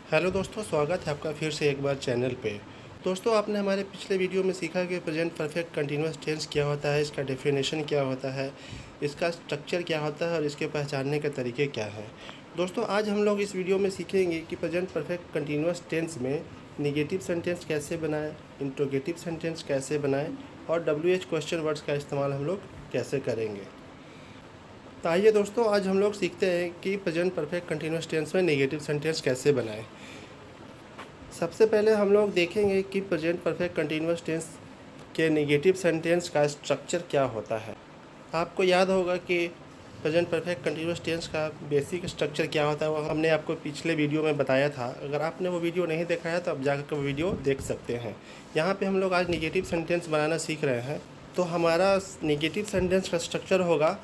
Hello दोस्तों, स्वागत है आपका फिर से एक बार चैनल पे। दोस्तों, आपने हमारे पिछले वीडियो में सीखा कि प्रेजेंट परफेक्ट कंटिन्यूअस टेंस क्या होता है, इसका डेफिनेशन क्या होता है, इसका स्ट्रक्चर क्या होता है और इसके पहचानने के तरीके क्या हैं। दोस्तों, आज हम लोग इस वीडियो में सीखेंगे कि प्रेजेंट परफेक्ट कंटिन्यूअस टेंस में नेगेटिव सेंटेंस कैसे बनाएं, इंट्रोगेटिव सेंटेंस कैसे बनाएं और WH क्वेश्चन वर्ड्स का इस्तेमाल हम लोग कैसे करेंगे। तो आइए दोस्तों, आज हम लोग सीखते हैं कि प्रेजेंट परफेक्ट कंटिन्यूअस टेंस में नेगेटिव सेंटेंस कैसे बनाएं। सबसे पहले हम लोग देखेंगे कि प्रेजेंट परफेक्ट कंटिन्यूअस टेंस के नेगेटिव सेंटेंस का स्ट्रक्चर क्या होता है। आपको याद होगा कि प्रेजेंट परफेक्ट कंटिन्यूअस टेंस का बेसिक स्ट्रक्चर क्या होता है, वो हमने आपको पिछले वीडियो में बताया था। अगर आपने वो वीडियो नहीं देखा है तो आप जाकर वो वीडियो देख सकते हैं। यहाँ पे हम लोग आज नेगेटिव सेंटेंस बनाना सीख रहे हैं। तो हमारा नेगेटिव सेंटेंस का स्ट्रक्चर होगा,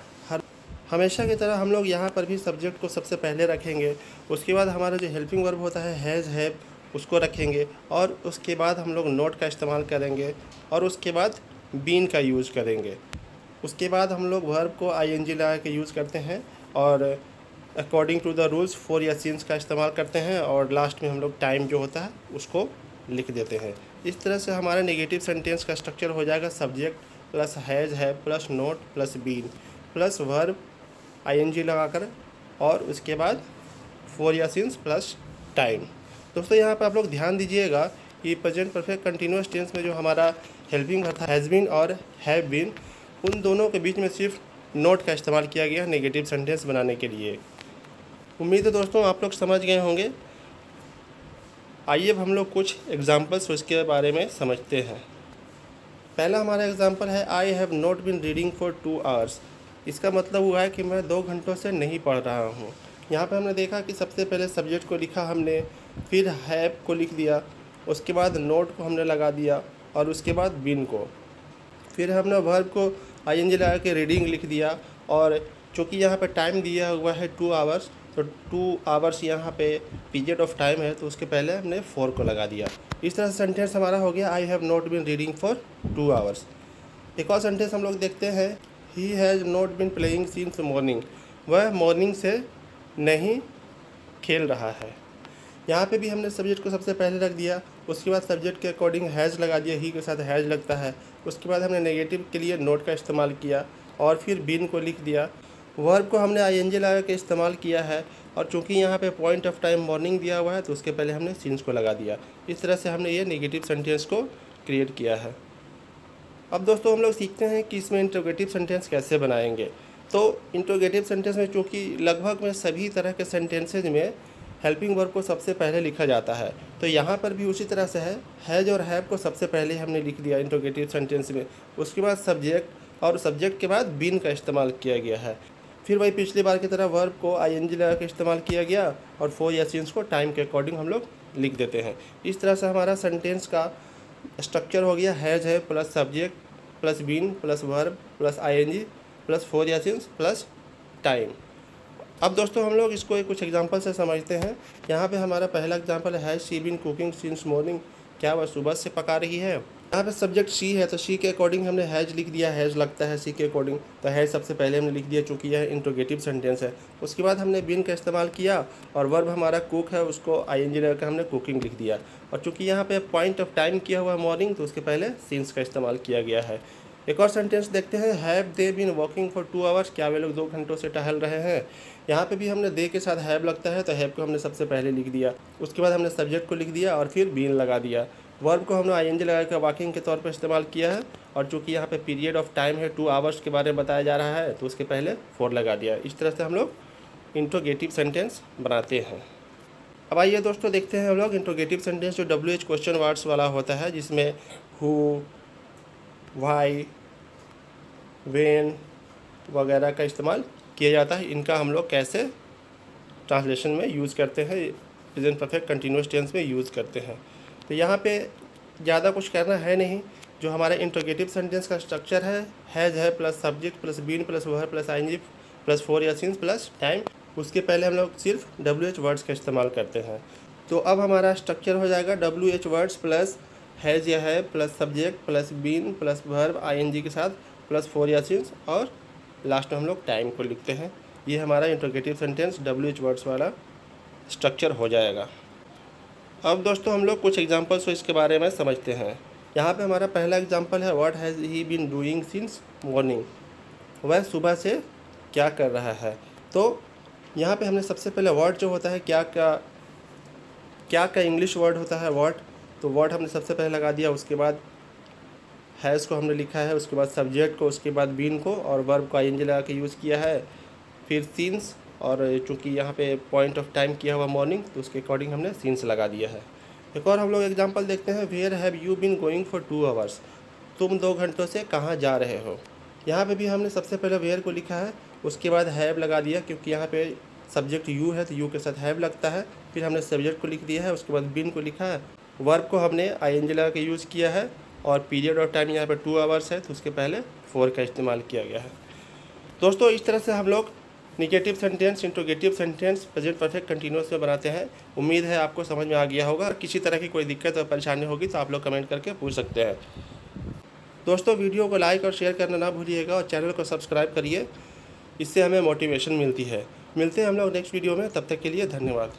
हमेशा की तरह हम लोग यहाँ पर भी सब्जेक्ट को सबसे पहले रखेंगे। उसके बाद हमारा जो हेल्पिंग वर्ब होता है हैज़ हैव, उसको रखेंगे और उसके बाद हम लोग नोट का इस्तेमाल करेंगे और उसके बाद बीन का यूज़ करेंगे। उसके बाद हम लोग वर्ब को ING लगा के यूज़ करते हैं और according to the rules for या सिंस का इस्तेमाल करते हैं और लास्ट में हम लोग टाइम जो होता है उसको लिख देते हैं। इस तरह से हमारा नेगेटिव सेंटेंस का स्ट्रक्चर हो जाएगा subject plus has have plus not plus been plus verb ING लगाकर और उसके बाद फॉर या सिंस प्लस टाइम। दोस्तों, यहाँ पर आप लोग ध्यान दीजिएगा कि प्रेजेंट परफेक्ट कंटिन्यूअस टेंस में जो हमारा हेल्पिंग वर्ब था हैज़ बीन और हैव बीन, उन दोनों के बीच में सिर्फ नोट का इस्तेमाल किया गया नेगेटिव सेंटेंस बनाने के लिए। उम्मीद है दोस्तों आप लोग समझ गए होंगे। आइए अब हम लोग कुछ एग्जाम्पल्स उसके बारे में समझते हैं। पहला हमारा एग्जाम्पल है I have not been reading for 2 hours. इसका मतलब हुआ है कि मैं 2 घंटों से नहीं पढ़ रहा हूँ। यहाँ पे हमने देखा कि सबसे पहले सब्जेक्ट को लिखा हमने, फिर हैव को लिख दिया, उसके बाद नोट को हमने लगा दिया और उसके बाद बीन को, फिर हमने वर्ब को ING लगा के रीडिंग लिख दिया और चूँकि यहाँ पे टाइम दिया हुआ है 2 आवर्स, तो 2 आवर्स यहाँ पे पीरियड ऑफ टाइम है, तो उसके पहले हमने 4 को लगा दिया। इस तरह से सेंटेंस हमारा हो गया I have not been reading for 2 hours. एक और सेंटेंस हम लोग देखते हैं, he has not been playing since morning. वह मॉर्निंग से नहीं खेल रहा है। यहाँ पे भी हमने सब्जेक्ट को सबसे पहले रख दिया, उसके बाद सब्जेक्ट के अकॉर्डिंग हैज़ लगा दिया, ही के साथ हैज़ लगता है। उसके बाद हमने नेगेटिव के लिए नोट का इस्तेमाल किया और फिर बीन को लिख दिया। वर्ब को हमने ING लगा के इस्तेमाल किया है और चूँकि यहाँ पे पॉइंट ऑफ टाइम मॉर्निंग दिया हुआ है तो उसके पहले हमने सिंस को लगा दिया। इस तरह से हमने ये नेगेटिव सेंटेंस को क्रिएट किया है। अब दोस्तों हम लोग सीखते हैं कि इसमें इंट्रोगेटिव सेंटेंस कैसे बनाएंगे। तो इंट्रोगेटिव सेंटेंस में चूँकि लगभग में सभी तरह के सेंटेंसेज में हेल्पिंग वर्ब को सबसे पहले लिखा जाता है, तो यहाँ पर भी उसी तरह से है, हैज़ और हैव को सबसे पहले हमने लिख दिया इंट्रोगेटिव सेंटेंस में। उसके बाद सब्जेक्ट और सब्जेक्ट के बाद बीन का इस्तेमाल किया गया है। फिर वही पिछली बार की तरह वर्ब को ING लगा के इस्तेमाल किया गया और फॉर या सिंस को टाइम के अकॉर्डिंग हम लोग लिख देते हैं। इस तरह से हमारा सेंटेंस का स्ट्रक्चर हो गया हैज़ है plus subject plus been plus verb plus ING plus for या सिंस प्लस टाइम। अब दोस्तों हम लोग इसको कुछ एग्जांपल से समझते हैं। यहाँ पे हमारा पहला एग्जांपल है she been cooking since morning. क्या वह सुबह से पका रही है। यहाँ पे सब्जेक्ट शी है तो शी के अकॉर्डिंग हमने हैज़ लिख दिया, हैज़ लगता है शी के अकॉर्डिंग, तो हैज़ सबसे पहले हमने लिख दिया चूँकि यह इंट्रोगेटिव सेंटेंस है। उसके बाद हमने बीन का इस्तेमाल किया और वर्ब हमारा कुक है, उसको ING लगा हमने कुकिंग लिख दिया और चूँकि यहाँ पे पॉइंट ऑफ टाइम किया हुआ मॉर्निंग तो उसके पहले सिंस का इस्तेमाल किया गया है। एक और सेंटेंस देखते हैं, have they been walking for 2 hours. क्या वे लोग 2 घंटों से टहल रहे हैं। यहाँ पे भी हमने दे के साथ हैव लगता है तो हैव को हमने सबसे पहले लिख दिया, उसके बाद हमने सब्जेक्ट को लिख दिया और फिर बीन लगा दिया। वर्ब को हमने ING लगा कर वॉकिंग के तौर पर इस्तेमाल किया है और चूँकि यहाँ पे पीरियड ऑफ टाइम है 2 आवर्स के बारे में बताया जा रहा है तो उसके पहले 4 लगा दिया। इस तरह से हम लोग इंट्रोगेटिव सेंटेंस बनाते हैं। अब आइए दोस्तों देखते हैं हम लोग इंट्रोगेटिव सेंटेंस जो WH क्वेश्चन वर्ड्स वाला होता है, जिसमें हु, व्हाई, व्हेन वगैरह का इस्तेमाल किया जाता है। इनका हम लोग कैसे ट्रांसलेशन में यूज़ करते हैं, प्रेजेंट परफेक्ट कंटिन्यूअस टेंस में यूज़ करते हैं। तो यहाँ पे ज़्यादा कुछ करना है नहीं। जो हमारा इंट्रोगेटिव सेंटेंस का स्ट्रक्चर है, हैज़ है plus subject plus been plus verb plus ING plus for या सिंस प्लस टाइम, उसके पहले हम लोग सिर्फ WH वर्ड्स का इस्तेमाल करते हैं। तो अब हमारा स्ट्रक्चर हो जाएगा WH वर्ड्स प्लस हैज़ या है plus subject plus been plus verb ING के साथ प्लस फॉर या सिंस और लास्ट में हम लोग टाइम को लिखते हैं। ये हमारा इंट्रोगेटिव सेंटेंस WH वर्ड्स वाला स्ट्रक्चर हो जाएगा। अब दोस्तों हम लोग कुछ एग्जांपल्स इसके बारे में समझते हैं। यहाँ पे हमारा पहला एग्जांपल है, what has he been doing since morning. वह सुबह से क्या कर रहा है। तो यहाँ पे हमने सबसे पहले व्हाट जो होता है, क्या का इंग्लिश वर्ड होता है व्हाट, तो व्हाट हमने सबसे पहले लगा दिया। उसके बाद हैज़ को हमने लिखा है, उसके बाद सब्जेक्ट को, उसके बाद बीन को, और वर्ब को आईएनजी लगा के यूज़ किया है। फिर सीन्स, और चूँकि यहाँ पे पॉइंट ऑफ टाइम किया हुआ मॉर्निंग, तो उसके अकॉर्डिंग हमने सीन्स लगा दिया है। एक और हम लोग एग्जांपल देखते हैं, where have you been going for 2 hours. तुम 2 घंटों से कहाँ जा रहे हो। यहाँ पे भी हमने सबसे पहले वेयर को लिखा है, उसके बाद हैव लगा दिया, क्योंकि यहाँ पे सब्जेक्ट यू है तो यू के साथ हैव लगता है। फिर हमने सब्जेक्ट को लिख दिया है, उसके बाद बीन को लिखा है। वर्ब को हमने आईएनजी लगा के यूज़ किया है, और पीरियड ऑफ टाइम यहाँ पे 2 आवर्स है तो उसके पहले 4 का इस्तेमाल किया गया है। दोस्तों इस तरह से हम लोग negative sentence, interrogative sentence present perfect continuous में बनाते हैं। उम्मीद है आपको समझ में आ गया होगा। किसी तरह की कोई दिक्कत और परेशानी होगी तो आप लोग कमेंट करके पूछ सकते हैं। दोस्तों वीडियो को लाइक और शेयर करना ना भूलिएगा, और चैनल को सब्सक्राइब करिए, इससे हमें मोटिवेशन मिलती है। मिलते हैं हम लोग नेक्स्ट वीडियो में, तब तक के लिए धन्यवाद।